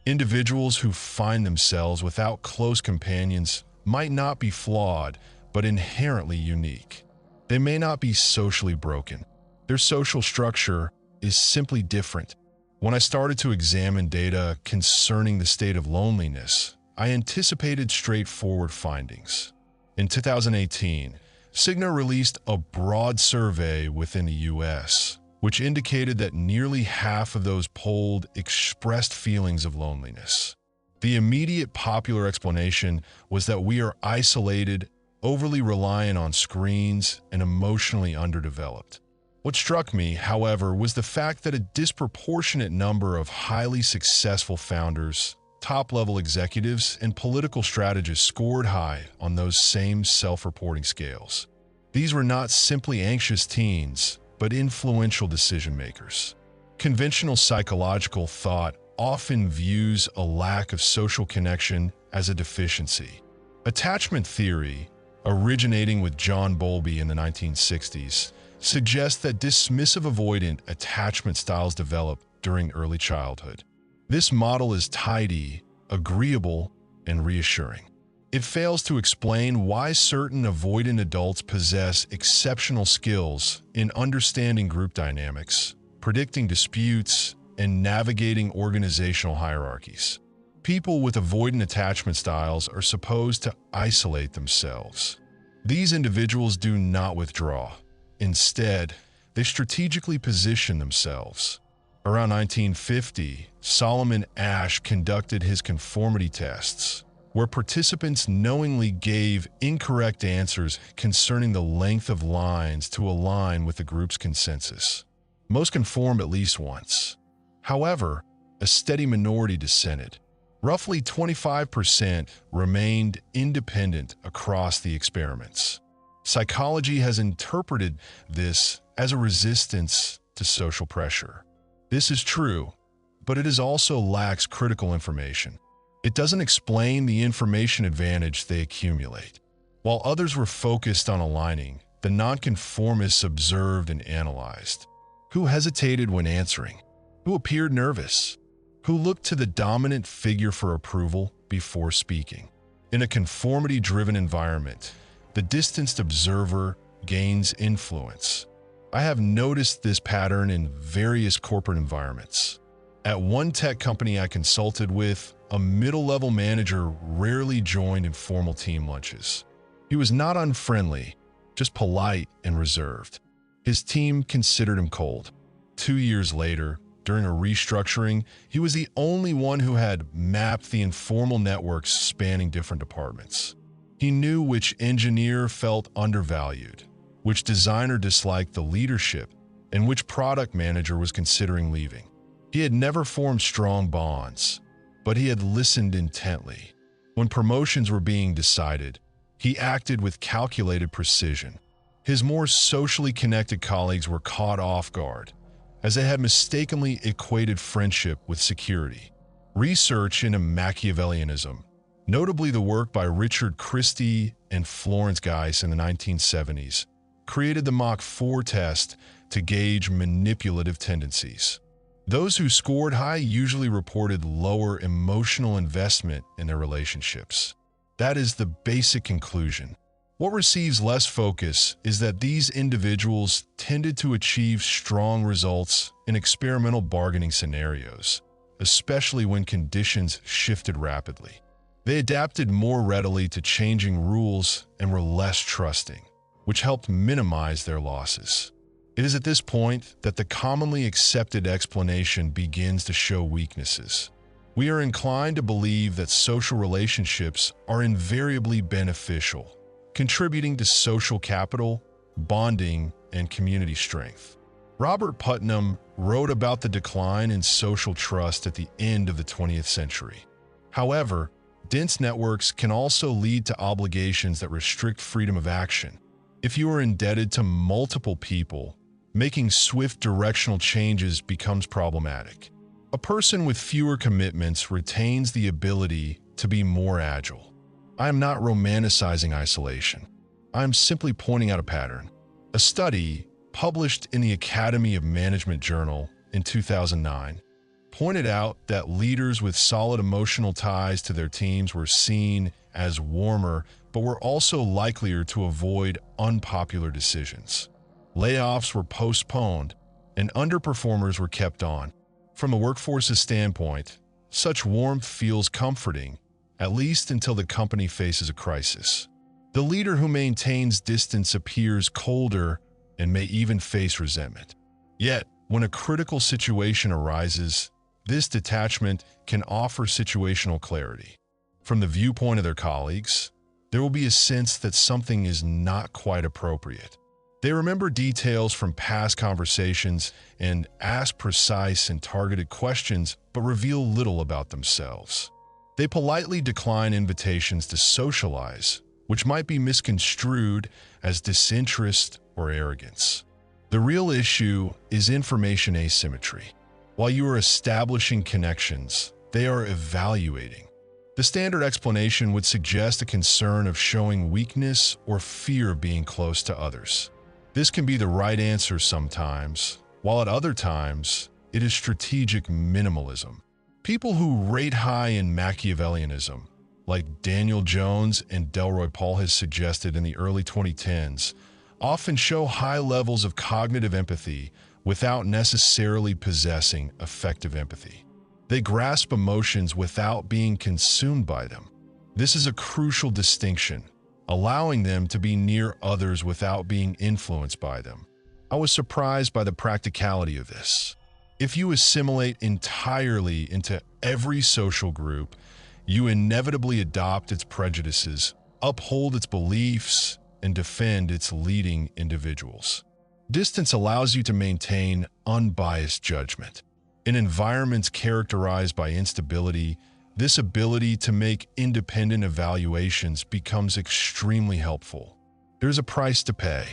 Individuals who find themselves without close companions might not be flawed, but inherently unique. They may not be socially broken. Their social structure is simply different. When I started to examine data concerning the state of loneliness, I anticipated straightforward findings. In 2018, Cigna released a broad survey within the US, which indicated that nearly half of those polled expressed feelings of loneliness. The immediate popular explanation was that we are isolated, overly reliant on screens, and emotionally underdeveloped. What struck me, however, was the fact that a disproportionate number of highly successful founders, top-level executives, and political strategists scored high on those same self-reporting scales. These were not simply anxious teens, but influential decision-makers. Conventional psychological thought often views a lack of social connection as a deficiency. Attachment theory, originating with John Bowlby in the 1960s, suggests that dismissive avoidant attachment styles develop during early childhood. This model is tidy, agreeable, and reassuring. It fails to explain why certain avoidant adults possess exceptional skills in understanding group dynamics, predicting disputes, and navigating organizational hierarchies. People with avoidant attachment styles are supposed to isolate themselves. These individuals do not withdraw. Instead, they strategically position themselves. Around 1950, Solomon Asch conducted his conformity tests, where participants knowingly gave incorrect answers concerning the length of lines to align with the group's consensus. Most conformed at least once. However, a steady minority dissented. Roughly 25% remained independent across the experiments. Psychology has interpreted this as a resistance to social pressure. This is true, but it also lacks critical information. It doesn't explain the information advantage they accumulate. While others were focused on aligning, the nonconformists observed and analyzed. Who hesitated when answering? Who appeared nervous? Who looked to the dominant figure for approval before speaking? In a conformity-driven environment, the distanced observer gains influence. I have noticed this pattern in various corporate environments. At one tech company I consulted with, a middle-level manager rarely joined informal team lunches. He was not unfriendly, just polite and reserved. His team considered him cold. 2 years later, during a restructuring, he was the only one who had mapped the informal networks spanning different departments. He knew which engineer felt undervalued, which designer disliked the leadership, and which product manager was considering leaving. He had never formed strong bonds, but he had listened intently. When promotions were being decided, he acted with calculated precision. His more socially connected colleagues were caught off guard, as they had mistakenly equated friendship with security. Research into Machiavellianism, notably the work by Richard Christie and Florence Geis in the 1970s, created the Mach 4 test to gauge manipulative tendencies. Those who scored high usually reported lower emotional investment in their relationships. That is the basic conclusion. What receives less focus is that these individuals tended to achieve strong results in experimental bargaining scenarios, especially when conditions shifted rapidly. They adapted more readily to changing rules and were less trusting, which helped minimize their losses. It is at this point that the commonly accepted explanation begins to show weaknesses. We are inclined to believe that social relationships are invariably beneficial, contributing to social capital, bonding, and community strength. Robert Putnam wrote about the decline in social trust at the end of the 20th century. However, dense networks can also lead to obligations that restrict freedom of action. If you are indebted to multiple people, making swift directional changes becomes problematic. A person with fewer commitments retains the ability to be more agile. I am not romanticizing isolation. I am simply pointing out a pattern. A study published in the Academy of Management Journal in 2009 pointed out that leaders with solid emotional ties to their teams were seen as warmer, but were also likelier to avoid unpopular decisions. Layoffs were postponed, and underperformers were kept on. From a workforce's standpoint, such warmth feels comforting, at least until the company faces a crisis. The leader who maintains distance appears colder and may even face resentment. Yet, when a critical situation arises, this detachment can offer situational clarity. From the viewpoint of their colleagues, there will be a sense that something is not quite appropriate. They remember details from past conversations and ask precise and targeted questions, but reveal little about themselves. They politely decline invitations to socialize, which might be misconstrued as disinterest or arrogance. The real issue is information asymmetry. While you are establishing connections, they are evaluating. The standard explanation would suggest a concern of showing weakness or fear of being close to others. This can be the right answer sometimes, while at other times, it is strategic minimalism. People who rate high in Machiavellianism, like Daniel Jones and Delroy Paul has suggested in the early 2010s, often show high levels of cognitive empathy without necessarily possessing effective empathy. They grasp emotions without being consumed by them. This is a crucial distinction, allowing them to be near others without being influenced by them. I was surprised by the practicality of this. If you assimilate entirely into every social group, you inevitably adopt its prejudices, uphold its beliefs, and defend its leading individuals. Distance allows you to maintain unbiased judgment. In environments characterized by instability, this ability to make independent evaluations becomes extremely helpful. There's a price to pay.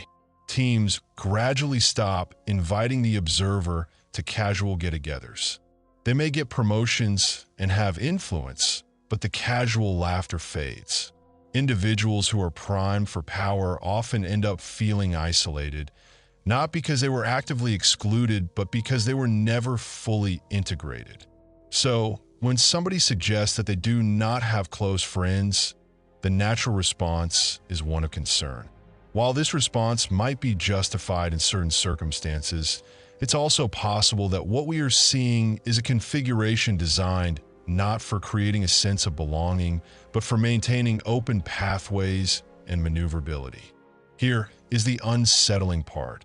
Teams gradually stop inviting the observer to casual get-togethers. They may get promotions and have influence, but the casual laughter fades. Individuals who are primed for power often end up feeling isolated, not because they were actively excluded, but because they were never fully integrated. So, when somebody suggests that they do not have close friends, the natural response is one of concern. While this response might be justified in certain circumstances, it's also possible that what we are seeing is a configuration designed not for creating a sense of belonging, but for maintaining open pathways and maneuverability. Here is the unsettling part.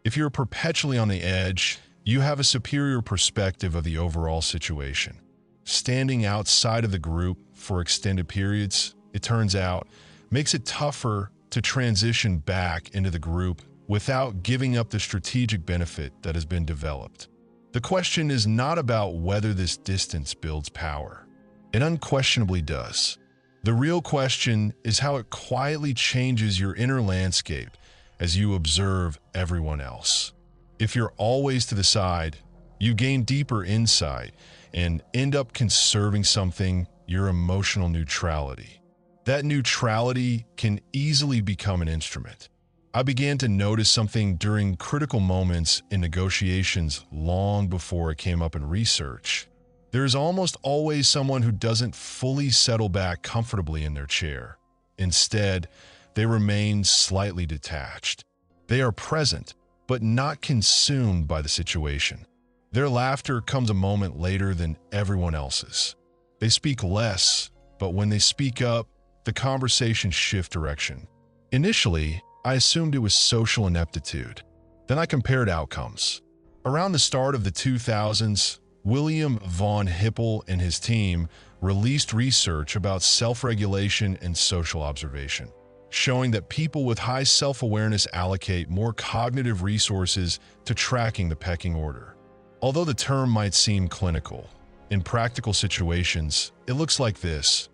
If you're perpetually on the edge, you have a superior perspective of the overall situation. Standing outside of the group for extended periods, it turns out, makes it tougher to transition back into the group without giving up the strategic benefit that has been developed. The question is not about whether this distance builds power. It unquestionably does. The real question is how it quietly changes your inner landscape as you observe everyone else. If you're always to the side, you gain deeper insight and end up conserving something, your emotional neutrality. That neutrality can easily become an instrument. I began to notice something during critical moments in negotiations long before it came up in research. There is almost always someone who doesn't fully settle back comfortably in their chair. Instead, they remain slightly detached. They are present, but not consumed by the situation. Their laughter comes a moment later than everyone else's. They speak less, but when they speak up, the conversation shifts direction. Initially, I assumed it was social ineptitude. Then I compared outcomes. Around the start of the 2000s, William von Hippel and his team released research about self-regulation and social observation, showing that people with high self-awareness allocate more cognitive resources to tracking the pecking order. Although the term might seem clinical, in practical situations, it looks like this.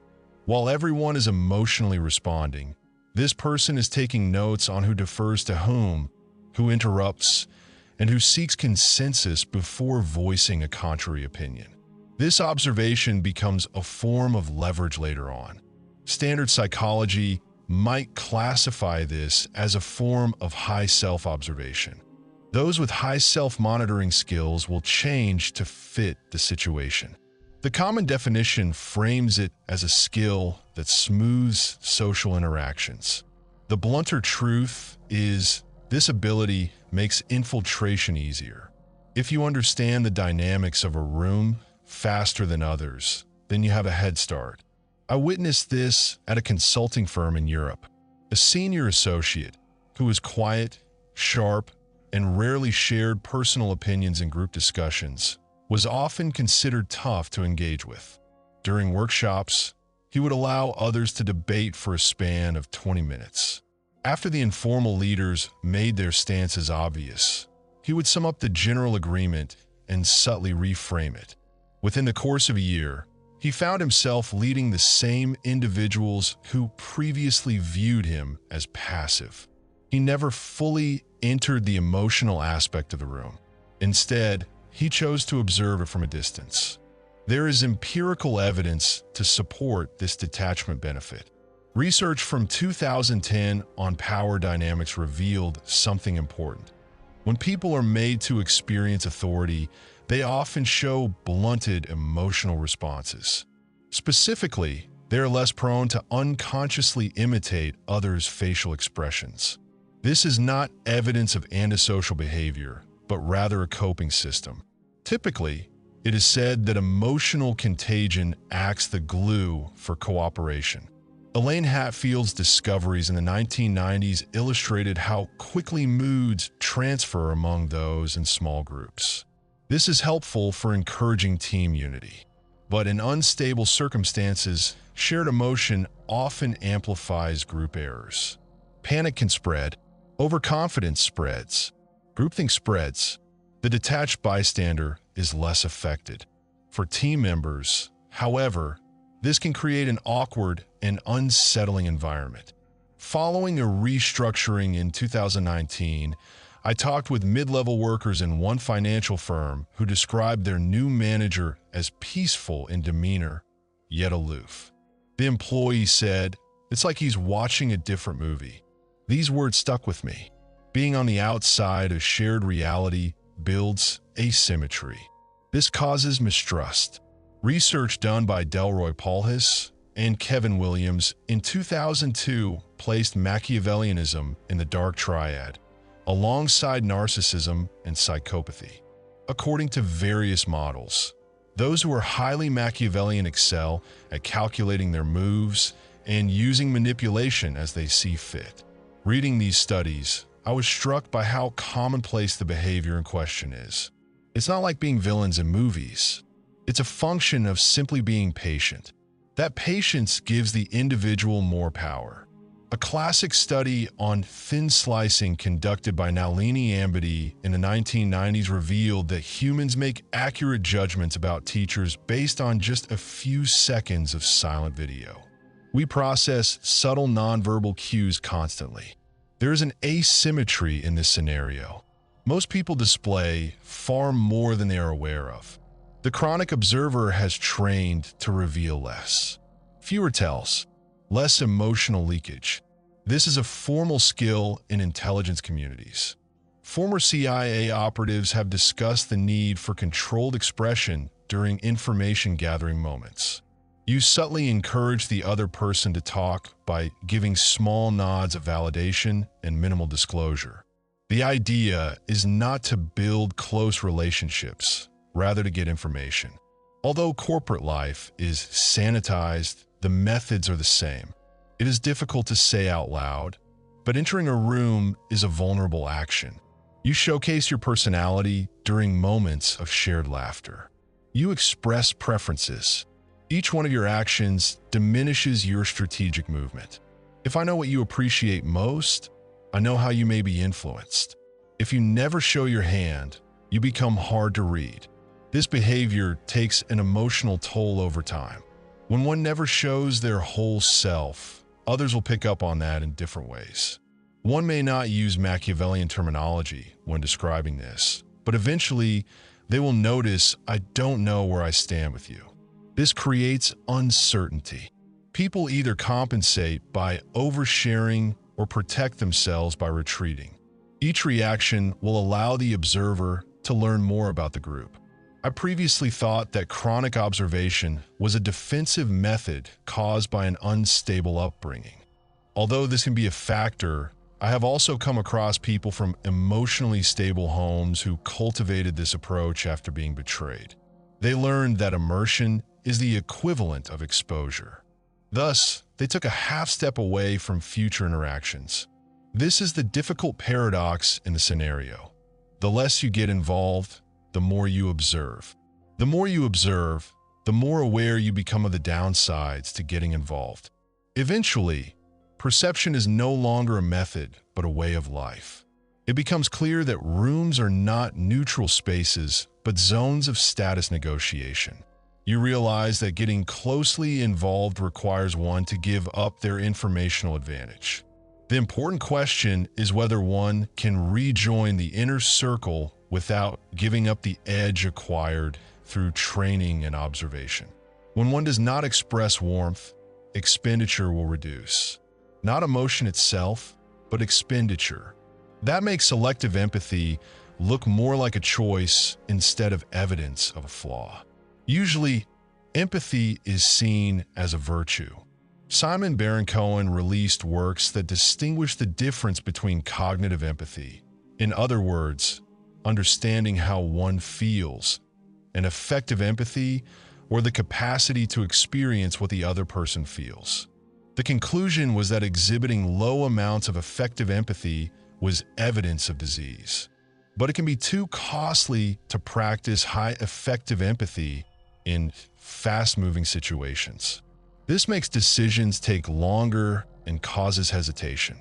While everyone is emotionally responding, this person is taking notes on who defers to whom, who interrupts, and who seeks consensus before voicing a contrary opinion. This observation becomes a form of leverage later on. Standard psychology might classify this as a form of high self-observation. Those with high self-monitoring skills will change to fit the situation. The common definition frames it as a skill that smooths social interactions. The blunter truth is this ability makes infiltration easier. If you understand the dynamics of a room faster than others, then you have a head start. I witnessed this at a consulting firm in Europe. A senior associate who was quiet, sharp, and rarely shared personal opinions in group discussions was often considered tough to engage with. During workshops, he would allow others to debate for a span of 20 minutes. After the informal leaders made their stances obvious, he would sum up the general agreement and subtly reframe it. Within the course of a year, he found himself leading the same individuals who previously viewed him as passive. He never fully entered the emotional aspect of the room. Instead, he chose to observe it from a distance. There is empirical evidence to support this detachment benefit. Research from 2010 on power dynamics revealed something important. When people are made to experience authority, they often show blunted emotional responses. Specifically, they are less prone to unconsciously imitate others' facial expressions. This is not evidence of antisocial behavior, but rather a coping system. Typically, it is said that emotional contagion acts the glue for cooperation. Elaine Hatfield's discoveries in the 1990s illustrated how quickly moods transfer among those in small groups. This is helpful for encouraging team unity. But in unstable circumstances, shared emotion often amplifies group errors. Panic can spread. Overconfidence spreads. Groupthink spreads. The detached bystander is less affected. For team members, however, this can create an awkward and unsettling environment. Following a restructuring in 2019, I talked with mid-level workers in one financial firm who described their new manager as peaceful in demeanor, yet aloof. The employee said, "It's like he's watching a different movie." These words stuck with me. Being on the outside of shared reality builds asymmetry. This causes mistrust. Research done by Delroy Paulhus and Kevin Williams in 2002 placed Machiavellianism in the dark triad, alongside narcissism and psychopathy. According to various models, those who are highly Machiavellian excel at calculating their moves and using manipulation as they see fit. Reading these studies, I was struck by how commonplace the behavior in question is. It's not like being villains in movies. It's a function of simply being patient. That patience gives the individual more power. A classic study on thin slicing conducted by Nalini Ambady in the 1990s revealed that humans make accurate judgments about teachers based on just a few seconds of silent video. We process subtle nonverbal cues constantly. There is an asymmetry in this scenario. Most people display far more than they are aware of. The chronic observer has trained to reveal less. Fewer tells, less emotional leakage. This is a formal skill in intelligence communities. Former CIA operatives have discussed the need for controlled expression during information gathering moments. You subtly encourage the other person to talk by giving small nods of validation and minimal disclosure. The idea is not to build close relationships, rather to get information. Although corporate life is sanitized, the methods are the same. It is difficult to say out loud, but entering a room is a vulnerable action. You showcase your personality during moments of shared laughter. You express preferences. Each one of your actions diminishes your strategic movement. If I know what you appreciate most, I know how you may be influenced. If you never show your hand, you become hard to read. This behavior takes an emotional toll over time. When one never shows their whole self, others will pick up on that in different ways. One may not use Machiavellian terminology when describing this, but eventually they will notice, "I don't know where I stand with you." This creates uncertainty. People either compensate by oversharing or protect themselves by retreating. Each reaction will allow the observer to learn more about the group. I previously thought that chronic observation was a defensive method caused by an unstable upbringing. Although this can be a factor, I have also come across people from emotionally stable homes who cultivated this approach after being betrayed. They learned that immersion is the equivalent of exposure. Thus, they took a half step away from future interactions. This is the difficult paradox in the scenario. The less you get involved, the more you observe. The more you observe, the more aware you become of the downsides to getting involved. Eventually, perception is no longer a method, but a way of life. It becomes clear that rooms are not neutral spaces, but zones of status negotiation. You realize that getting closely involved requires one to give up their informational advantage. The important question is whether one can rejoin the inner circle without giving up the edge acquired through training and observation. When one does not express warmth, expenditure will reduce. Not emotion itself, but expenditure. That makes selective empathy look more like a choice instead of evidence of a flaw. Usually, empathy is seen as a virtue. Simon Baron-Cohen released works that distinguish the difference between cognitive empathy, in other words, understanding how one feels, and effective empathy, or the capacity to experience what the other person feels. The conclusion was that exhibiting low amounts of effective empathy was evidence of disease. But it can be too costly to practice high effective empathy in fast-moving situations. This makes decisions take longer and causes hesitation.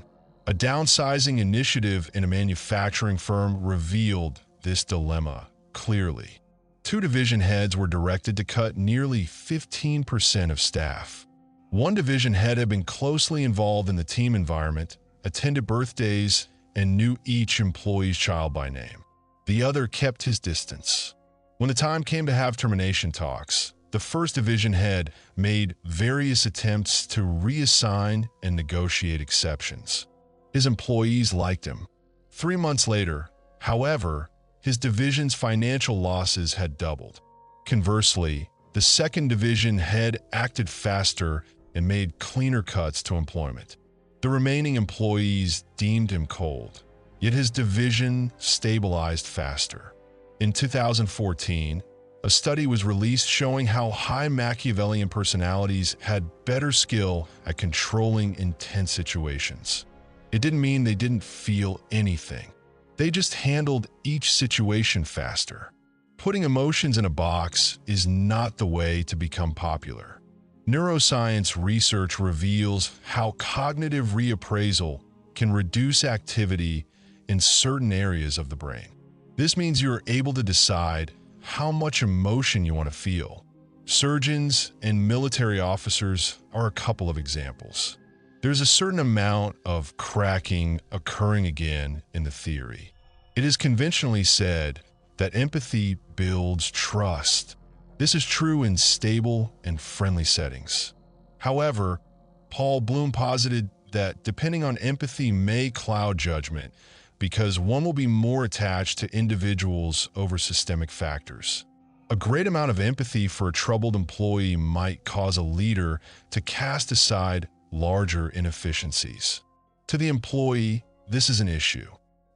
A downsizing initiative in a manufacturing firm revealed this dilemma clearly. 2 division heads were directed to cut nearly 15% of staff. One division head had been closely involved in the team environment, attended birthdays, and knew each employee's child by name. The other kept his distance. When the time came to have termination talks, the first division head made various attempts to reassign and negotiate exceptions. His employees liked him. 3 months later, however, his division's financial losses had doubled. Conversely, the second division head acted faster and made cleaner cuts to employment. The remaining employees deemed him cold, yet his division stabilized faster. In 2014, a study was released showing how high Machiavellian personalities had better skill at controlling intense situations. It didn't mean they didn't feel anything. They just handled each situation faster. Putting emotions in a box is not the way to become popular. Neuroscience research reveals how cognitive reappraisal can reduce activity in certain areas of the brain. This means you are able to decide how much emotion you want to feel. Surgeons and military officers are a couple of examples. There's a certain amount of cracking occurring again in the theory. It is conventionally said that empathy builds trust. This is true in stable and friendly settings. However, Paul Bloom posited that depending on empathy may cloud judgment because one will be more attached to individuals over systemic factors. A great amount of empathy for a troubled employee might cause a leader to cast aside larger inefficiencies. To the employee, this is an issue.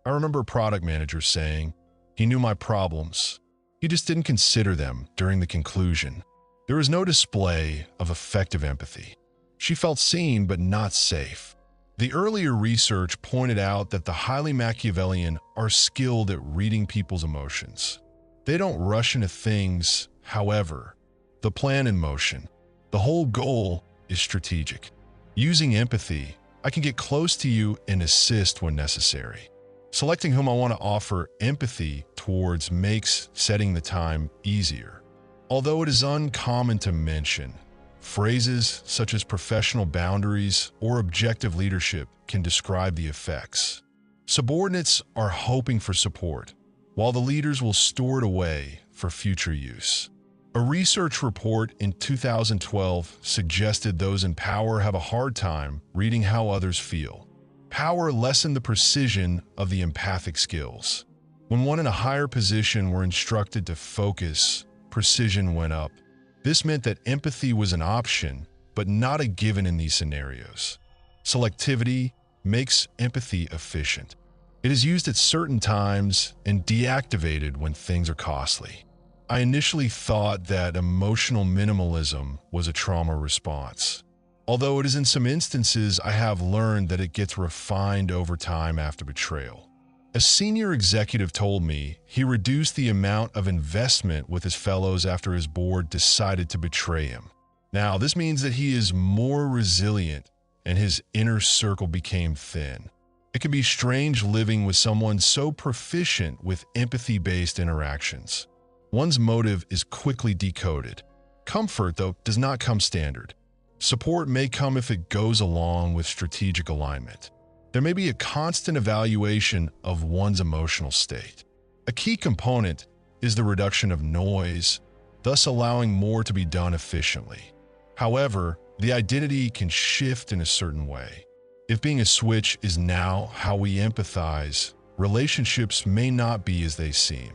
I remember a product manager saying, "He knew my problems. He just didn't consider them during the conclusion." There was no display of effective empathy. She felt seen but not safe. The earlier research pointed out that the highly Machiavellian are skilled at reading people's emotions. They don't rush into things, however, the plan in motion. The whole goal is strategic. Using empathy, I can get close to you and assist when necessary. Selecting whom I want to offer empathy towards makes setting the time easier. Although it is uncommon to mention, phrases such as professional boundaries or objective leadership can describe the effects. Subordinates are hoping for support, while the leaders will store it away for future use. A research report in 2012 suggested those in power have a hard time reading how others feel. Power lessened the precision of the empathic skills. When one in a higher position were instructed to focus, precision went up. This meant that empathy was an option, but not a given in these scenarios. Selectivity makes empathy efficient. It is used at certain times and deactivated when things are costly. I initially thought that emotional minimalism was a trauma response. Although it is in some instances I have learned that it gets refined over time after betrayal. A senior executive told me he reduced the amount of investment with his fellows after his board decided to betray him. Now, this means that he is more resilient and his inner circle became thin. It can be strange living with someone so proficient with empathy-based interactions. One's motive is quickly decoded. Comfort, though, does not come standard. Support may come if it goes along with strategic alignment. There may be a constant evaluation of one's emotional state. A key component is the reduction of noise, thus allowing more to be done efficiently. However, the identity can shift in a certain way. If being a switch is now how we empathize, relationships may not be as they seem.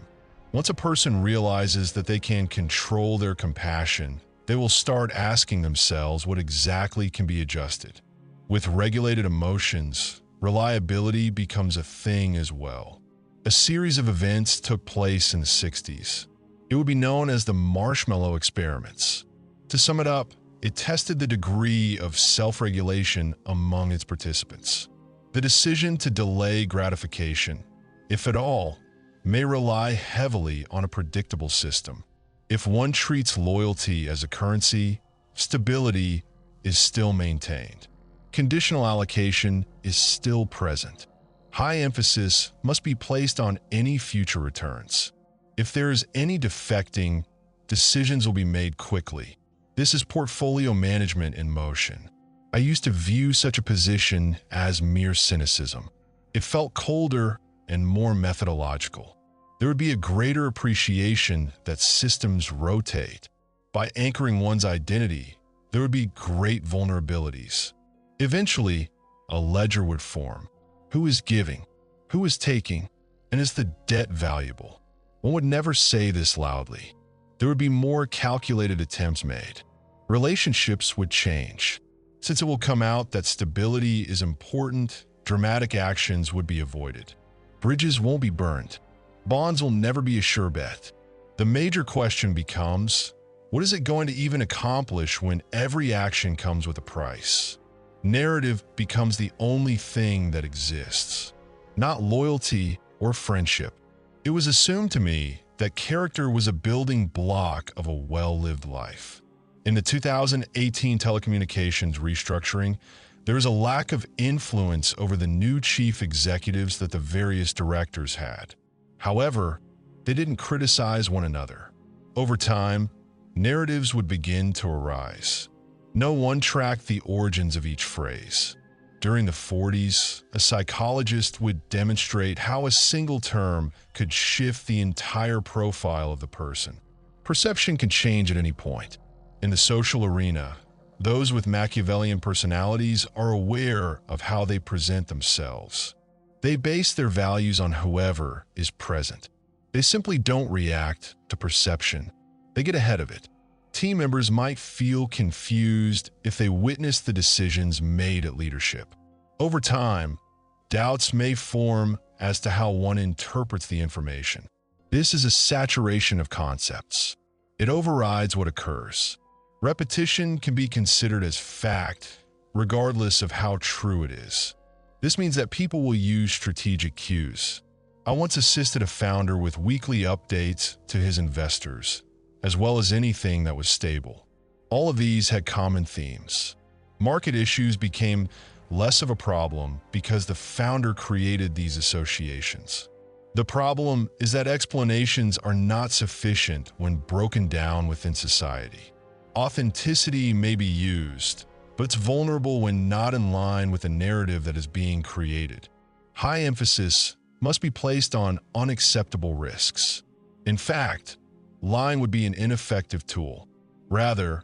Once a person realizes that they can control their compassion, they will start asking themselves what exactly can be adjusted. With regulated emotions, reliability becomes a thing as well. A series of events took place in the 60s. It would be known as the marshmallow experiments. To sum it up, it tested the degree of self-regulation among its participants. The decision to delay gratification, if at all, may rely heavily on a predictable system. If one treats loyalty as a currency, stability is still maintained. Conditional allocation is still present. High emphasis must be placed on any future returns. If there is any defecting, decisions will be made quickly. This is portfolio management in motion. I used to view such a position as mere cynicism. It felt colder and more methodological. There would be a greater appreciation that systems rotate. By anchoring one's identity, there would be great vulnerabilities. Eventually, a ledger would form. Who is giving? Who is taking? And is the debt valuable? One would never say this loudly. There would be more calculated attempts made. Relationships would change. Since it will come out that stability is important, dramatic actions would be avoided. Bridges won't be burned. Bonds will never be a sure bet. The major question becomes, what is it going to even accomplish when every action comes with a price? Narrative becomes the only thing that exists, not loyalty or friendship. It was assumed to me that character was a building block of a well-lived life. In the 2018 telecommunications restructuring, there is a lack of influence over the new chief executives that the various directors had. However, they didn't criticize one another. Over time, narratives would begin to arise. No one tracked the origins of each phrase. During the 40s, a psychologist would demonstrate how a single term could shift the entire profile of the person. Perception can change at any point. In the social arena, those with Machiavellian personalities are aware of how they present themselves. They base their values on whoever is present. They simply don't react to perception. They get ahead of it. Team members might feel confused if they witness the decisions made at leadership. Over time, doubts may form as to how one interprets the information. This is a saturation of concepts. It overrides what occurs. Repetition can be considered as fact, regardless of how true it is. This means that people will use strategic cues. I once assisted a founder with weekly updates to his investors, as well as anything that was stable. All of these had common themes. Market issues became less of a problem because the founder created these associations. The problem is that explanations are not sufficient when broken down within society. Authenticity may be used, but it's vulnerable when not in line with the narrative that is being created. High emphasis must be placed on unacceptable risks. In fact, lying would be an ineffective tool. Rather,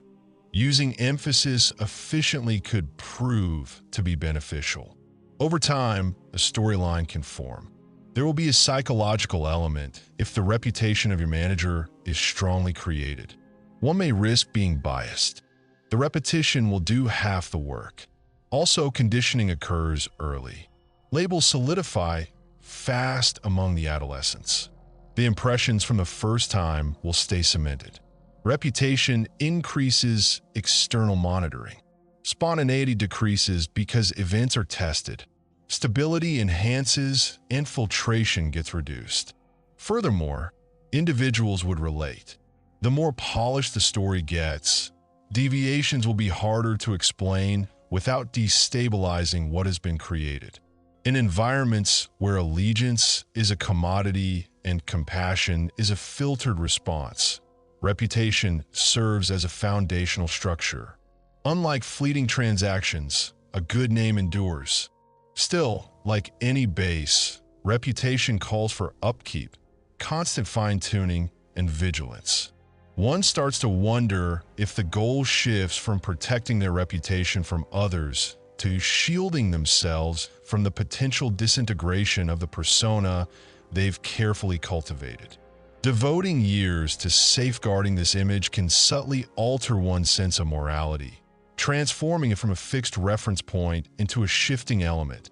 using emphasis efficiently could prove to be beneficial. Over time, a storyline can form. There will be a psychological element if the reputation of your manager is strongly created. One may risk being biased. The repetition will do half the work. Also, conditioning occurs early. Labels solidify fast among the adolescents. The impressions from the first time will stay cemented. Reputation increases external monitoring. Spontaneity decreases because events are tested. Stability enhances, infiltration gets reduced. Furthermore, individuals would relate. The more polished the story gets, deviations will be harder to explain without destabilizing what has been created. In environments where allegiance is a commodity and compassion is a filtered response, reputation serves as a foundational structure. Unlike fleeting transactions, a good name endures. Still, like any base, reputation calls for upkeep, constant fine-tuning, and vigilance. One starts to wonder if the goal shifts from protecting their reputation from others to shielding themselves from the potential disintegration of the persona they've carefully cultivated. Devoting years to safeguarding this image can subtly alter one's sense of morality, transforming it from a fixed reference point into a shifting element,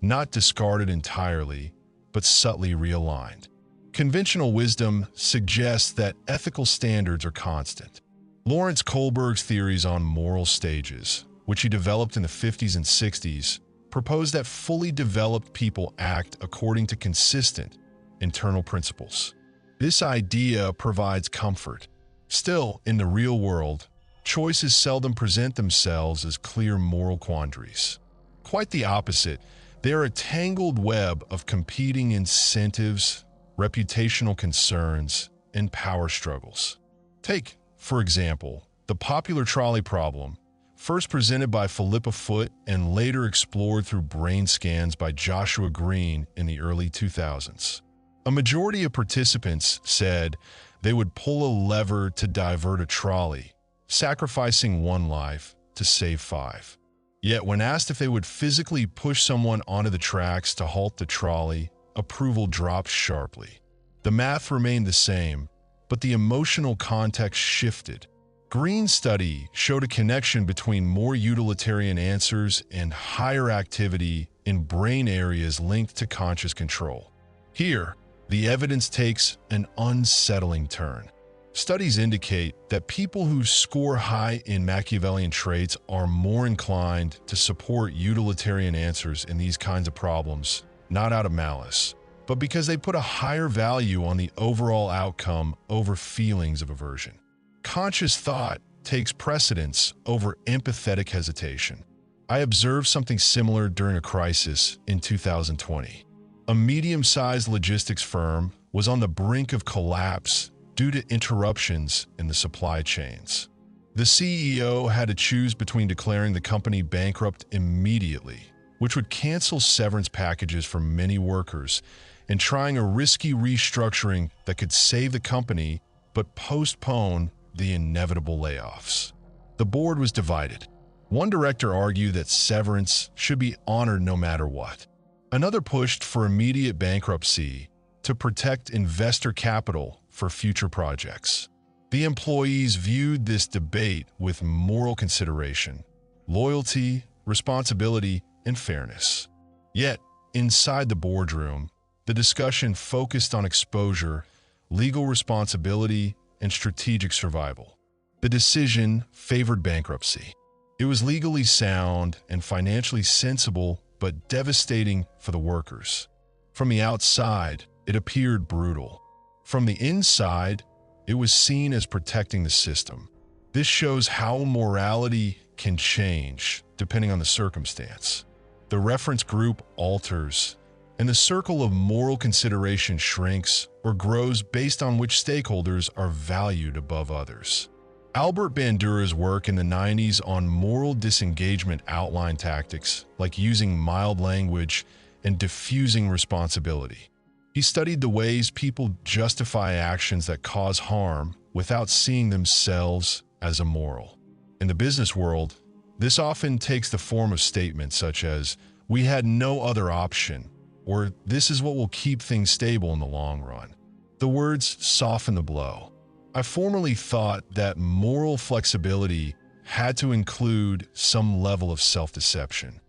not discarded entirely, but subtly realigned. Conventional wisdom suggests that ethical standards are constant. Lawrence Kohlberg's theories on moral stages, which he developed in the 50s and 60s, proposed that fully developed people act according to consistent internal principles. This idea provides comfort. Still, in the real world, choices seldom present themselves as clear moral quandaries. Quite the opposite, they are a tangled web of competing incentives, reputational concerns, and power struggles. Take, for example, the popular trolley problem, first presented by Philippa Foot and later explored through brain scans by Joshua Green in the early 2000s. A majority of participants said they would pull a lever to divert a trolley, sacrificing one life to save 5. Yet when asked if they would physically push someone onto the tracks to halt the trolley, approval dropped sharply. The math remained the same, but the emotional context shifted. Green's study showed a connection between more utilitarian answers and higher activity in brain areas linked to conscious control. Here, the evidence takes an unsettling turn. Studies indicate that people who score high in Machiavellian traits are more inclined to support utilitarian answers in these kinds of problems, not out of malice, but because they put a higher value on the overall outcome over feelings of aversion. Conscious thought takes precedence over empathetic hesitation. I observed something similar during a crisis in 2020. A medium-sized logistics firm was on the brink of collapse due to interruptions in the supply chains. The CEO had to choose between declaring the company bankrupt immediately, which would cancel severance packages for many workers, and trying a risky restructuring that could save the company but postpone the inevitable layoffs. The board was divided. One director argued that severance should be honored no matter what. Another pushed for immediate bankruptcy to protect investor capital for future projects. The employees viewed this debate with moral consideration, loyalty, responsibility, and fairness. Yet, inside the boardroom, the discussion focused on exposure, legal responsibility, and strategic survival. The decision favored bankruptcy. It was legally sound and financially sensible, but devastating for the workers. From the outside, it appeared brutal. From the inside, it was seen as protecting the system. This shows how morality can change depending on the circumstance. The reference group alters, and the circle of moral consideration shrinks or grows based on which stakeholders are valued above others. Albert Bandura's work in the 90s on moral disengagement outlined tactics like using mild language and diffusing responsibility. He studied the ways people justify actions that cause harm without seeing themselves as immoral. In the business world, this often takes the form of statements such as, we had no other option, or this is what will keep things stable in the long run. The words soften the blow. I formerly thought that moral flexibility had to include some level of self-deception.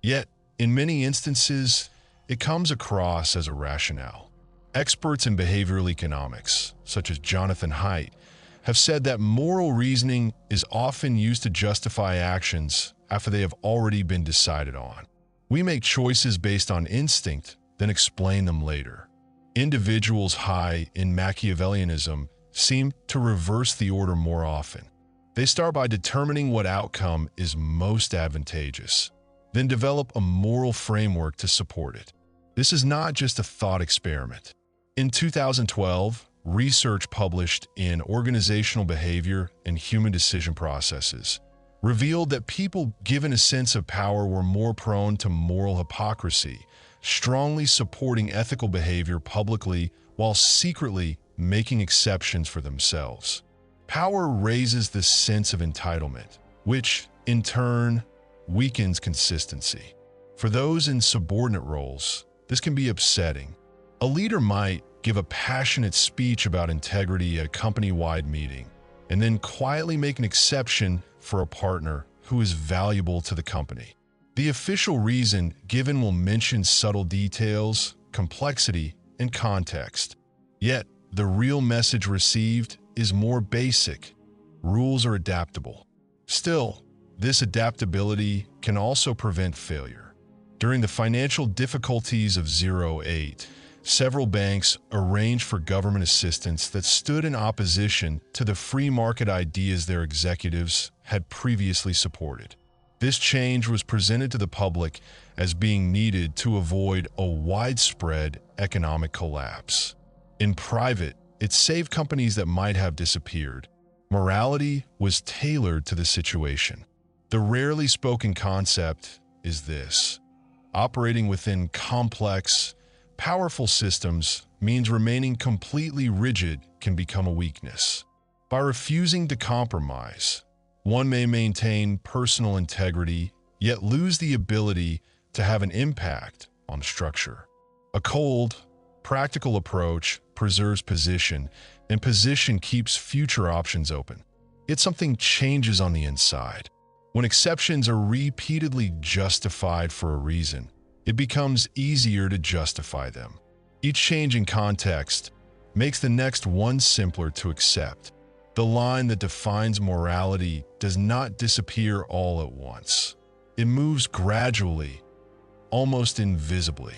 Yet, in many instances, it comes across as a rationale. Experts in behavioral economics, such as Jonathan Haidt, have said that moral reasoning is often used to justify actions after they have already been decided on. We make choices based on instinct, then explain them later. Individuals high in Machiavellianism seem to reverse the order more often. They start by determining what outcome is most advantageous, then develop a moral framework to support it. This is not just a thought experiment. In 2012, research published in Organizational Behavior and Human Decision Processes revealed that people given a sense of power were more prone to moral hypocrisy, strongly supporting ethical behavior publicly while secretly making exceptions for themselves. Power raises the sense of entitlement, which, in turn, weakens consistency. For those in subordinate roles, this can be upsetting. A leader might give a passionate speech about integrity at a company-wide meeting, and then quietly make an exception for a partner who is valuable to the company. The official reason given will mention subtle details, complexity, and context. Yet, the real message received is more basic. Rules are adaptable. Still, this adaptability can also prevent failure. During the financial difficulties of 2008, several banks arranged for government assistance that stood in opposition to the free market ideas their executives had previously supported. This change was presented to the public as being needed to avoid a widespread economic collapse. In private, it saved companies that might have disappeared. Morality was tailored to the situation. The rarely spoken concept is this: operating within complex, powerful systems means remaining completely rigid can become a weakness. By refusing to compromise, one may maintain personal integrity, yet lose the ability to have an impact on structure. A cold, practical approach preserves position, and position keeps future options open. Yet something changes on the inside. When exceptions are repeatedly justified for a reason, it becomes easier to justify them. Each change in context makes the next one simpler to accept. The line that defines morality does not disappear all at once. It moves gradually, almost invisibly.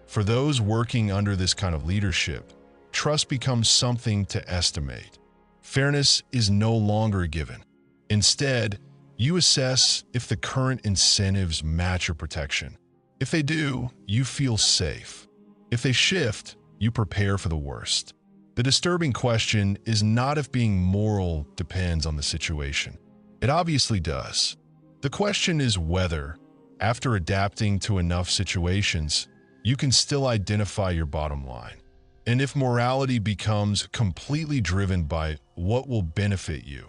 For those working under this kind of leadership, trust becomes something to estimate. Fairness is no longer a given. Instead, you assess if the current incentives match your protection. If they do, you feel safe. If they shift, you prepare for the worst. The disturbing question is not if being moral depends on the situation. It obviously does. The question is whether, after adapting to enough situations, you can still identify your bottom line. And if morality becomes completely driven by what will benefit you,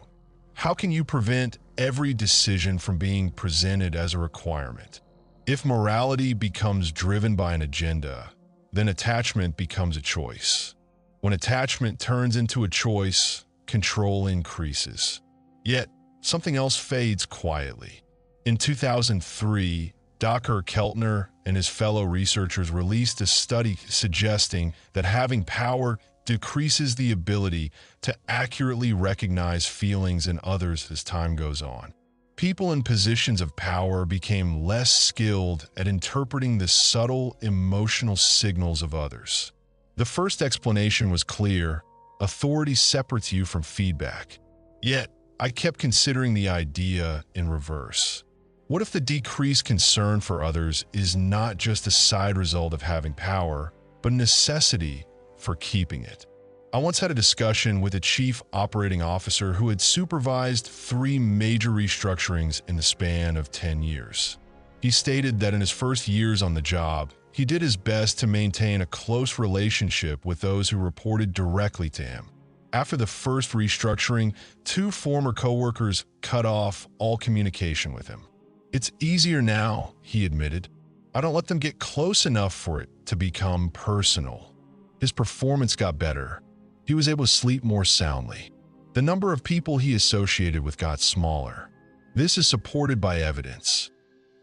how can you prevent every decision from being presented as a requirement? If morality becomes driven by an agenda, then attachment becomes a choice. When attachment turns into a choice, control increases. Yet, something else fades quietly. In 2003, Dr. Keltner and his fellow researchers released a study suggesting that having power decreases the ability to accurately recognize feelings in others as time goes on. People in positions of power became less skilled at interpreting the subtle emotional signals of others. The first explanation was clear: authority separates you from feedback. Yet, I kept considering the idea in reverse. What if the decreased concern for others is not just a side result of having power, but a necessity for keeping it? I once had a discussion with a chief operating officer who had supervised 3 major restructurings in the span of 10 years. He stated that in his first years on the job, he did his best to maintain a close relationship with those who reported directly to him. After the first restructuring, 2 former coworkers cut off all communication with him. "It's easier now," he admitted. I don't let them get close enough for it to become personal. His performance got better. He was able to sleep more soundly. The number of people he associated with got smaller. This is supported by evidence.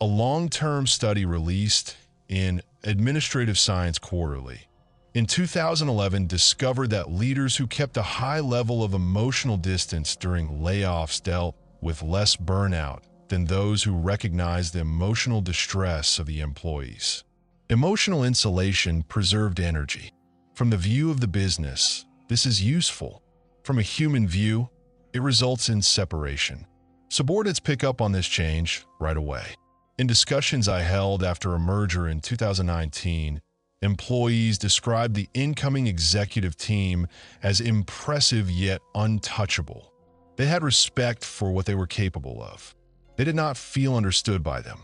A long-term study released in Administrative Science Quarterly in 2011 discovered that leaders who kept a high level of emotional distance during layoffs dealt with less burnout than those who recognized the emotional distress of the employees. Emotional insulation preserved energy. From the view of the business, this is useful. From a human view, it results in separation. Subordinates pick up on this change right away. In discussions I held after a merger in 2019, employees described the incoming executive team as impressive yet untouchable. They had respect for what they were capable of. They did not feel understood by them.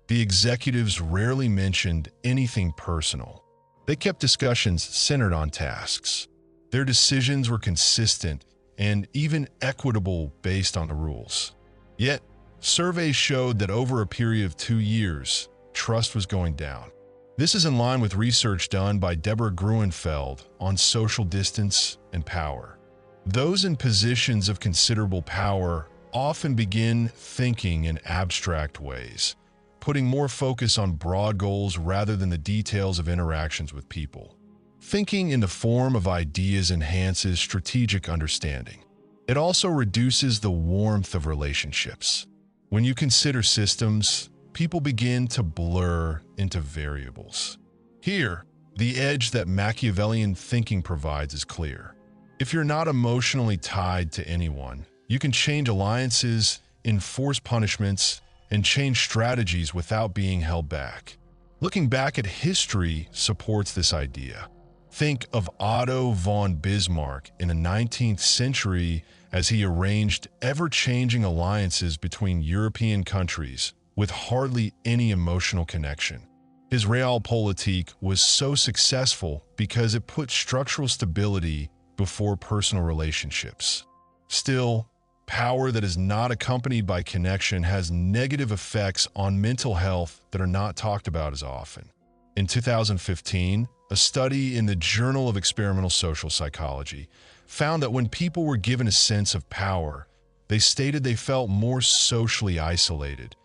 The executives rarely mentioned anything personal. They kept discussions centered on tasks. Their decisions were consistent and even equitable based on the rules. Yet, surveys showed that over a period of 2 years, trust was going down. This is in line with research done by Deborah Gruenfeld on social distance and power. Those in positions of considerable power often begin thinking in abstract ways, putting more focus on broad goals rather than the details of interactions with people. Thinking in the form of ideas enhances strategic understanding. It also reduces the warmth of relationships. When you consider systems, people begin to blur into variables. Here, the edge that Machiavellian thinking provides is clear. If you're not emotionally tied to anyone, you can change alliances, enforce punishments, and change strategies without being held back. Looking back at history supports this idea. Think of Otto von Bismarck in the 19th century as he arranged ever-changing alliances between European countries with hardly any emotional connection. His Realpolitik was so successful because it put structural stability before personal relationships. Still, power that is not accompanied by connection has negative effects on mental health that are not talked about as often. In 2015, a study in the Journal of Experimental Social Psychology found that when people were given a sense of power, they stated they felt more socially isolated,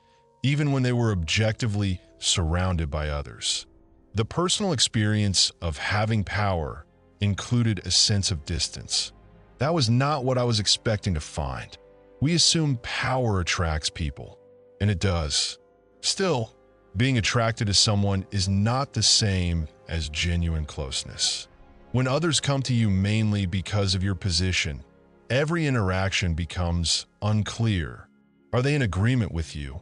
even when they were objectively surrounded by others. The personal experience of having power included a sense of distance. That was not what I was expecting to find. We assume power attracts people, and it does. Still, being attracted to someone is not the same as genuine closeness. When others come to you mainly because of your position, every interaction becomes unclear. Are they in agreement with you,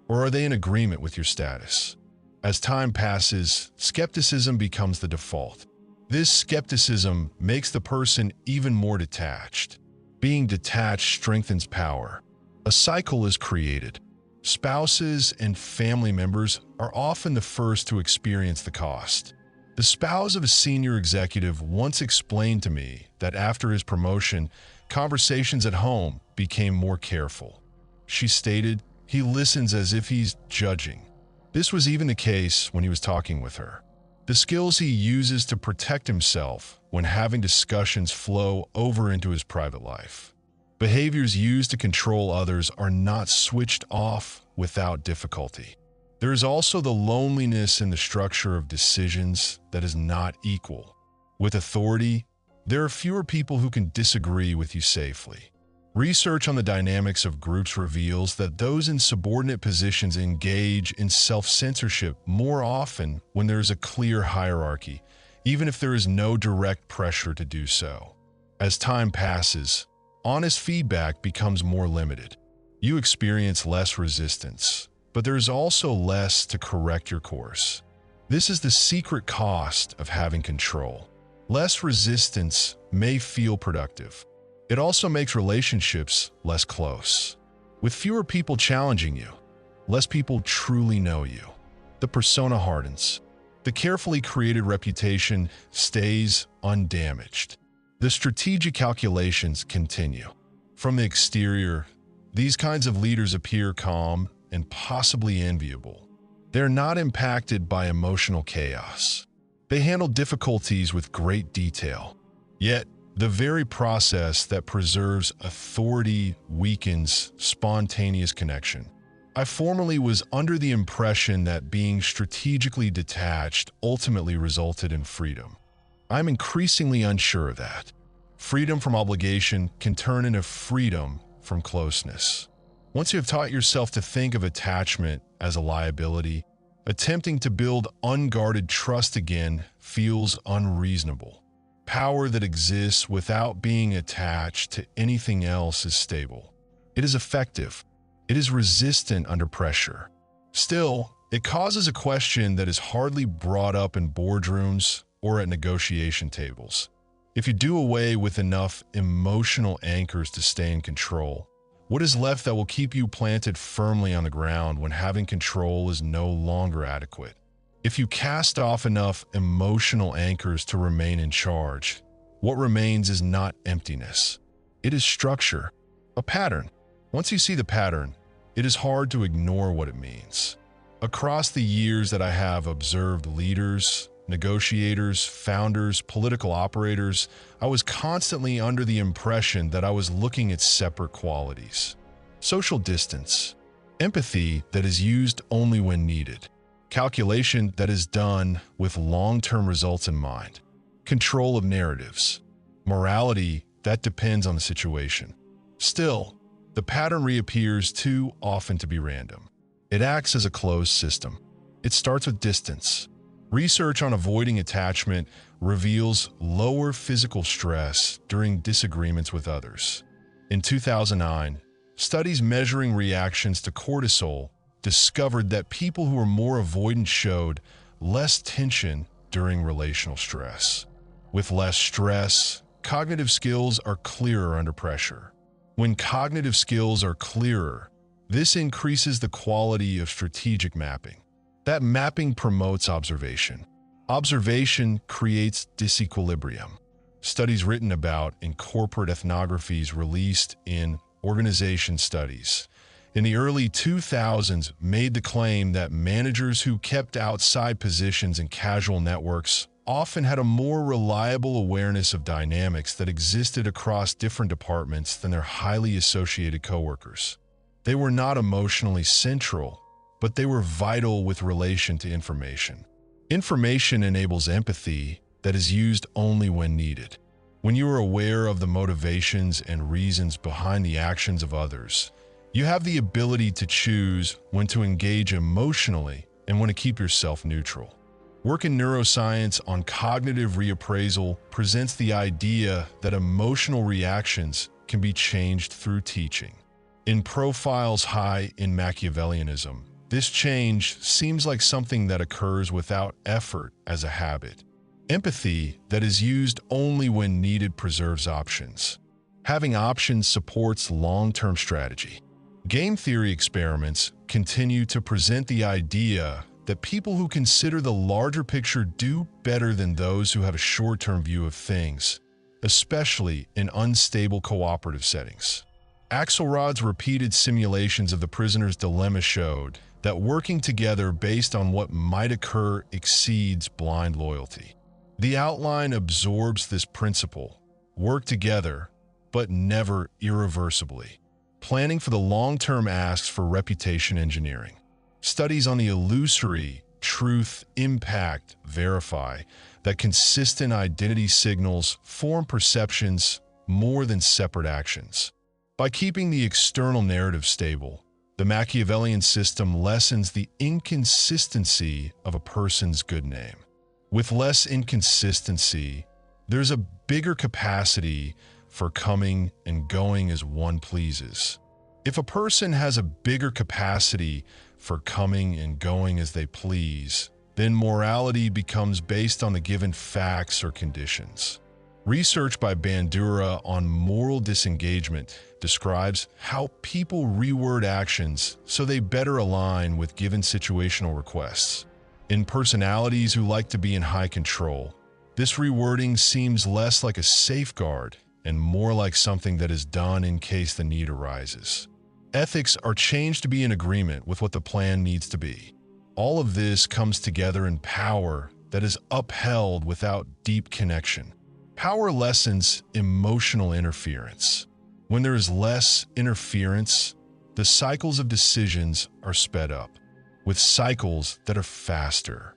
or are they in agreement with your status? As time passes, skepticism becomes the default. This skepticism makes the person even more detached. Being detached strengthens power. A cycle is created. Spouses and family members are often the first to experience the cost. The spouse of a senior executive once explained to me that after his promotion, conversations at home became more careful. She stated, "He listens as if he's judging." This was even the case when he was talking with her. The skills he uses to protect himself when having discussions flow over into his private life. Behaviors used to control others are not switched off without difficulty. There is also the loneliness in the structure of decisions that is not equal. With authority, there are fewer people who can disagree with you safely. Research on the dynamics of groups reveals that those in subordinate positions engage in self-censorship more often when there is a clear hierarchy, even if there is no direct pressure to do so. As time passes, honest feedback becomes more limited. You experience less resistance, but there is also less to correct your course. This is the secret cost of having control. Less resistance may feel productive. It also makes relationships less close. With fewer people challenging you, less people truly know you. The persona hardens. The carefully created reputation stays undamaged. The strategic calculations continue. From the exterior, these kinds of leaders appear calm and possibly enviable. They're not impacted by emotional chaos. They handle difficulties with great detail. Yet, the very process that preserves authority weakens spontaneous connection. I formerly was under the impression that being strategically detached ultimately resulted in freedom. I'm increasingly unsure of that. Freedom from obligation can turn into freedom from closeness. Once you have taught yourself to think of attachment as a liability, attempting to build unguarded trust again feels unreasonable. Power that exists without being attached to anything else is stable. It is effective. It is resistant under pressure. Still, it causes a question that is hardly brought up in boardrooms or at negotiation tables. If you do away with enough emotional anchors to stay in control, what is left that will keep you planted firmly on the ground when having control is no longer adequate? If you cast off enough emotional anchors to remain in charge, what remains is not emptiness. It is structure, a pattern. Once you see the pattern, it is hard to ignore what it means. Across the years that I have observed leaders, negotiators, founders, political operators, I was constantly under the impression that I was looking at separate qualities. Social distance, empathy that is used only when needed, calculation that is done with long-term results in mind, control of narratives, morality that depends on the situation. Still, the pattern reappears too often to be random. It acts as a closed system. It starts with distance. Research on avoiding attachment reveals lower physical stress during disagreements with others. In 2009, studies measuring reactions to cortisol discovered that people who were more avoidant showed less tension during relational stress. With less stress, cognitive skills are clearer under pressure. When cognitive skills are clearer, this increases the quality of strategic mapping. That mapping promotes observation. Observation creates disequilibrium. Studies written about in corporate ethnographies released in Organization Studies in the early 2000s made the claim that managers who kept outside positions in casual networks often had a more reliable awareness of dynamics that existed across different departments than their highly associated coworkers. They were not emotionally central, but they were vital with relation to information. Information enables empathy that is used only when needed. When you are aware of the motivations and reasons behind the actions of others, you have the ability to choose when to engage emotionally and when to keep yourself neutral. Work in neuroscience on cognitive reappraisal presents the idea that emotional reactions can be changed through teaching. In profiles high in Machiavellianism, this change seems like something that occurs without effort as a habit. Empathy that is used only when needed preserves options. Having options supports long-term strategy. Game theory experiments continue to present the idea that people who consider the larger picture do better than those who have a short-term view of things, especially in unstable cooperative settings. Axelrod's repeated simulations of the prisoner's dilemma showed that working together based on what might occur exceeds blind loyalty. The outline absorbs this principle: work together, but never irreversibly. Planning for the long term asks for reputation engineering. Studies on the illusory truth, impact, verify that consistent identity signals form perceptions more than separate actions. By keeping the external narrative stable, the Machiavellian system lessens the inconsistency of a person's good name. With less inconsistency, there's a bigger capacity for coming and going as one pleases. If a person has a bigger capacity for coming and going as they please, then morality becomes based on the given facts or conditions. Research by Bandura on moral disengagement describes how people reword actions so they better align with given situational requests. In personalities who like to be in high control, this rewording seems less like a safeguard and more like something that is done in case the need arises. Ethics are changed to be in agreement with what the plan needs to be. All of this comes together in power that is upheld without deep connection. Power lessens emotional interference. When there is less interference, the cycles of decisions are sped up, with cycles that are faster.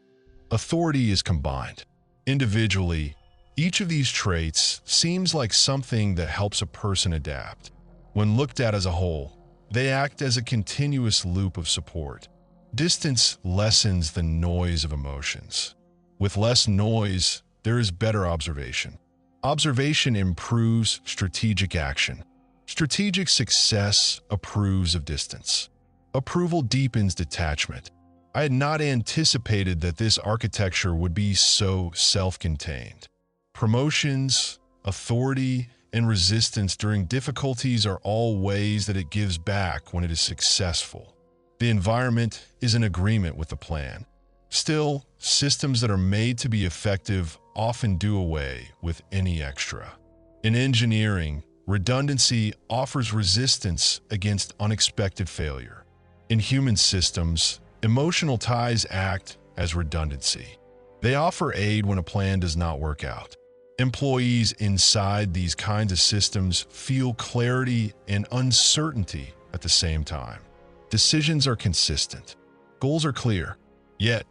Authority is combined. Individually, each of these traits seems like something that helps a person adapt. When looked at as a whole, they act as a continuous loop of support. Distance lessens the noise of emotions. With less noise, there is better observation. Observation improves strategic action. Strategic success approves of distance. Approval deepens detachment. I had not anticipated that this architecture would be so self-contained. Promotions, authority, and resistance during difficulties are all ways that it gives back when it is successful. The environment is in agreement with the plan. Still, systems that are made to be effective often do away with any extra. In engineering, redundancy offers resistance against unexpected failure. In human systems, emotional ties act as redundancy. They offer aid when a plan does not work out. Employees inside these kinds of systems feel clarity and uncertainty at the same time. Decisions are consistent. Goals are clear. Yet,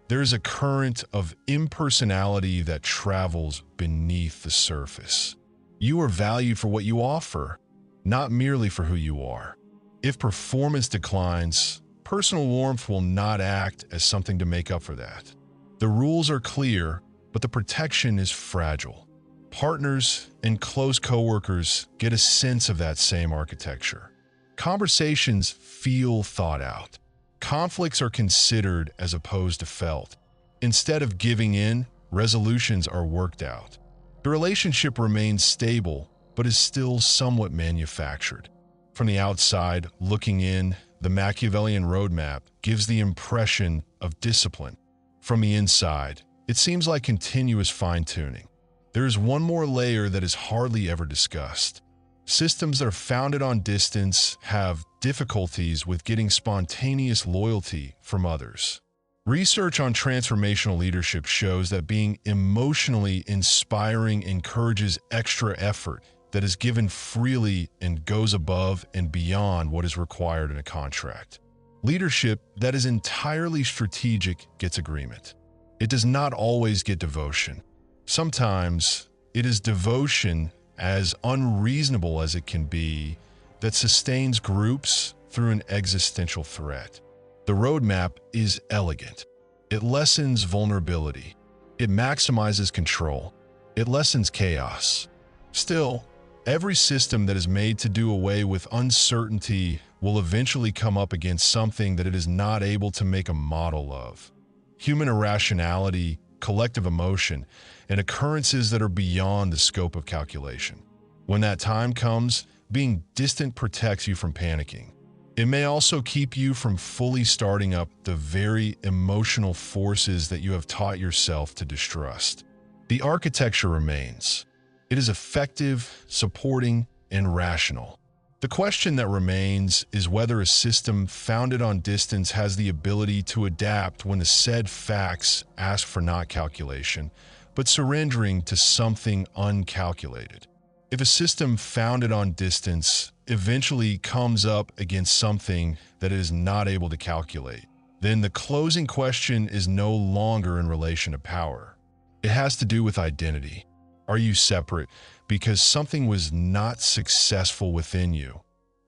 there is a current of impersonality that travels beneath the surface. You are valued for what you offer, not merely for who you are. If performance declines, personal warmth will not act as something to make up for that. The rules are clear, but the protection is fragile. Partners and close coworkers get a sense of that same architecture. Conversations feel thought out. Conflicts are considered as opposed to felt. Instead of giving in, resolutions are worked out. The relationship remains stable, but is still somewhat manufactured. From the outside, looking in, the Machiavellian roadmap gives the impression of discipline. From the inside, it seems like continuous fine-tuning. There is one more layer that is hardly ever discussed. Systems that are founded on distance have difficulties with getting spontaneous loyalty from others. Research on transformational leadership shows that being emotionally inspiring encourages extra effort that is given freely and goes above and beyond what is required in a contract. Leadership that is entirely strategic gets agreement. It does not always get devotion. Sometimes it is devotion, as unreasonable as it can be, that sustains groups through an existential threat. The roadmap is elegant. It lessens vulnerability. It maximizes control. It lessens chaos. Still, every system that is made to do away with uncertainty will eventually come up against something that it is not able to make a model of. Human irrationality, collective emotion, and occurrences that are beyond the scope of calculation. When that time comes, being distant protects you from panicking. It may also keep you from fully starting up the very emotional forces that you have taught yourself to distrust. The architecture remains. It is effective, supporting, and rational. The question that remains is whether a system founded on distance has the ability to adapt when the said facts ask for not calculation, but surrendering to something uncalculated. If a system founded on distance eventually comes up against something that it is not able to calculate, then the closing question is no longer in relation to power. It has to do with identity. Are you separate because something was not successful within you?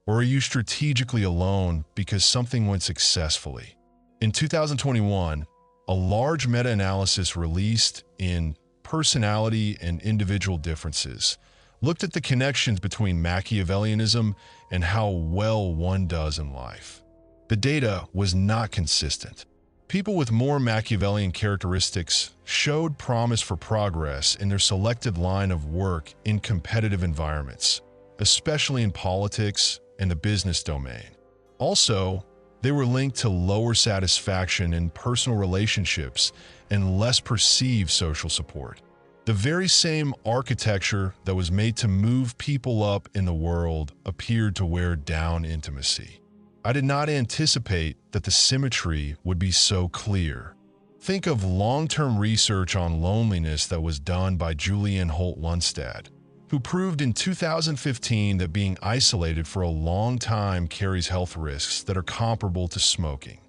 Or are you strategically alone because something went successfully? In 2021, a large meta-analysis released in Personality and Individual Differences looked at the connections between Machiavellianism and how well one does in life. The data was not consistent. People with more Machiavellian characteristics showed promise for progress in their selected line of work in competitive environments, especially in politics and the business domain. Also, they were linked to lower satisfaction in personal relationships and less perceived social support. The very same architecture that was made to move people up in the world appeared to wear down intimacy. I did not anticipate that the symmetry would be so clear. Think of long-term research on loneliness that was done by Julianne Holt-Lunstad, who proved in 2015 that being isolated for a long time carries health risks that are comparable to smoking.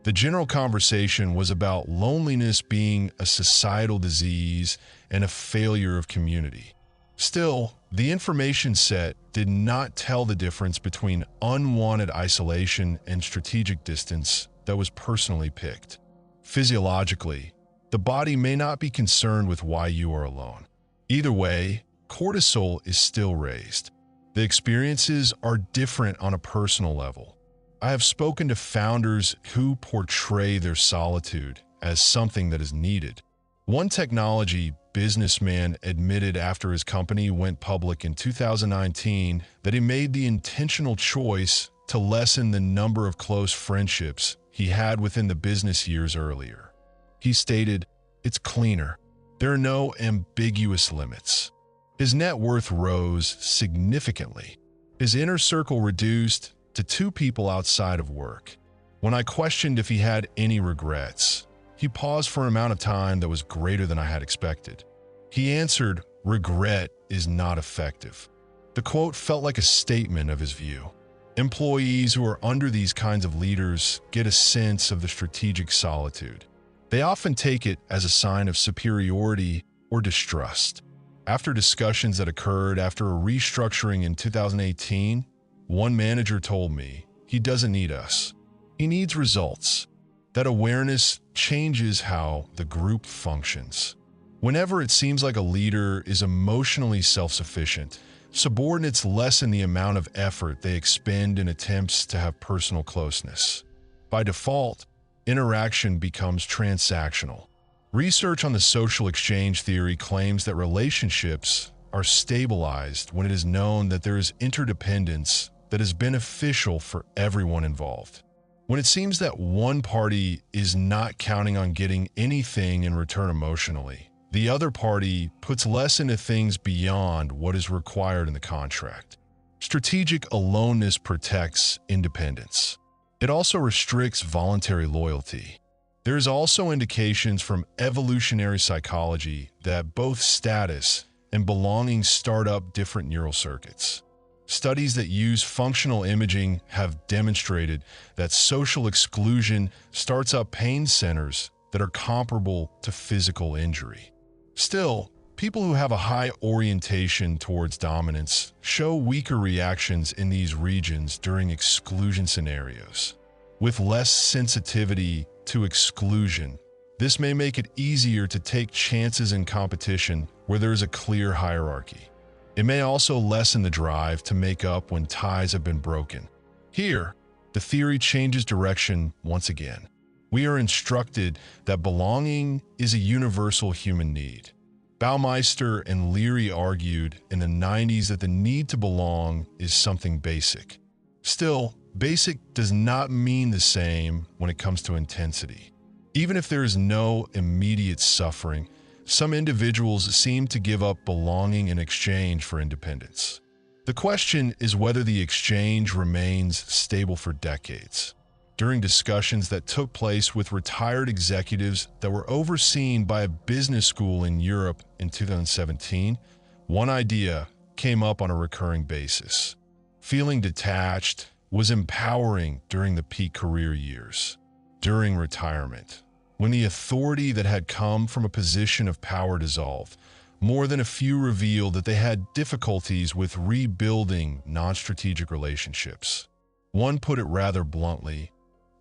The general conversation was about loneliness being a societal disease and a failure of community. Still, the information set did not tell the difference between unwanted isolation and strategic distance that was personally picked. Physiologically, the body may not be concerned with why you are alone. Either way, cortisol is still raised. The experiences are different on a personal level. I have spoken to founders who portray their solitude as something that is needed. One technology businessman admitted after his company went public in 2019 that he made the intentional choice to lessen the number of close friendships he had within the business years earlier. He stated, "It's cleaner. There are no ambiguous limits." His net worth rose significantly. His inner circle reduced to 2 people outside of work. When I questioned if he had any regrets, he paused for an amount of time that was greater than I had expected. He answered, "Regret is not effective." The quote felt like a statement of his view. Employees who are under these kinds of leaders get a sense of the strategic solitude. They often take it as a sign of superiority or distrust. After discussions that occurred after a restructuring in 2018, one manager told me, "He doesn't need us. He needs results." That awareness changes how the group functions. Whenever it seems like a leader is emotionally self-sufficient, subordinates lessen the amount of effort they expend in attempts to have personal closeness. By default, interaction becomes transactional. Research on the social exchange theory claims that relationships are stabilized when it is known that there is interdependence that is beneficial for everyone involved. When it seems that one party is not counting on getting anything in return emotionally, the other party puts less into things beyond what is required in the contract. Strategic aloneness protects independence. It also restricts voluntary loyalty. There is also indications from evolutionary psychology that both status and belonging start up different neural circuits. Studies that use functional imaging have demonstrated that social exclusion starts up pain centers that are comparable to physical injury. Still, people who have a high orientation towards dominance show weaker reactions in these regions during exclusion scenarios. With less sensitivity to exclusion, this may make it easier to take chances in competition where there is a clear hierarchy. It may also lessen the drive to make up when ties have been broken. Here, the theory changes direction once again. We are instructed that belonging is a universal human need. Baumeister and Leary argued in the 90s that the need to belong is something basic. Still, basic does not mean the same when it comes to intensity. Even if there is no immediate suffering, some individuals seem to give up belonging in exchange for independence. The question is whether the exchange remains stable for decades. During discussions that took place with retired executives that were overseen by a business school in Europe in 2017, one idea came up on a recurring basis. Feeling detached was empowering during the peak career years. During retirement, when the authority that had come from a position of power dissolved, more than a few revealed that they had difficulties with rebuilding non-strategic relationships. One put it rather bluntly,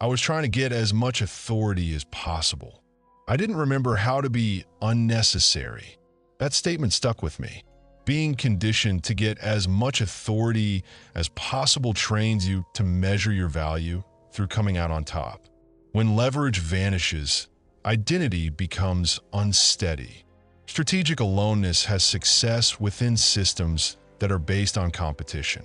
"I was trying to get as much authority as possible. I didn't remember how to be unnecessary." That statement stuck with me. Being conditioned to get as much authority as possible trains you to measure your value through coming out on top. When leverage vanishes, identity becomes unsteady. Strategic aloneness has success within systems that are based on competition.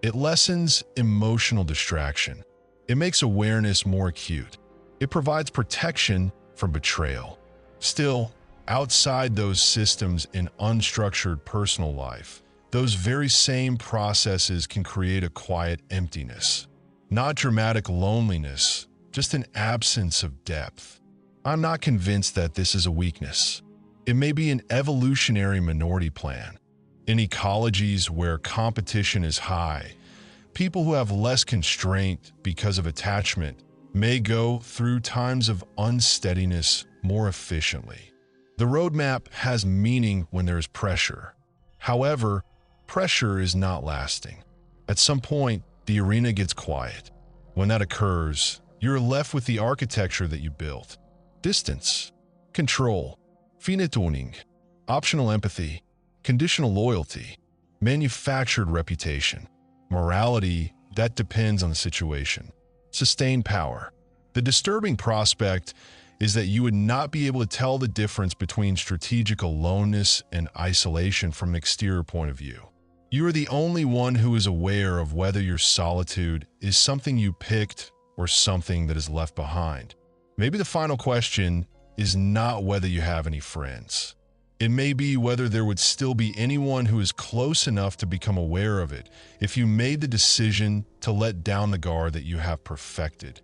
It lessens emotional distraction. It makes awareness more acute. It provides protection from betrayal. Still, outside those systems in unstructured personal life, those very same processes can create a quiet emptiness. Not dramatic loneliness, just an absence of depth. I'm not convinced that this is a weakness. It may be an evolutionary minority plan. In ecologies where competition is high, people who have less constraint because of attachment may go through times of unsteadiness more efficiently. The roadmap has meaning when there is pressure. However, pressure is not lasting. At some point, the arena gets quiet. When that occurs, you're left with the architecture that you built. Distance, control, Finituning, optional empathy, conditional loyalty, manufactured reputation, morality that depends on the situation, sustained power. The disturbing prospect is that you would not be able to tell the difference between strategic aloneness and isolation from an exterior point of view. You are the only one who is aware of whether your solitude is something you picked or something that is left behind. Maybe the final question is not whether you have any friends. It may be whether there would still be anyone who is close enough to become aware of it if you made the decision to let down the guard that you have perfected.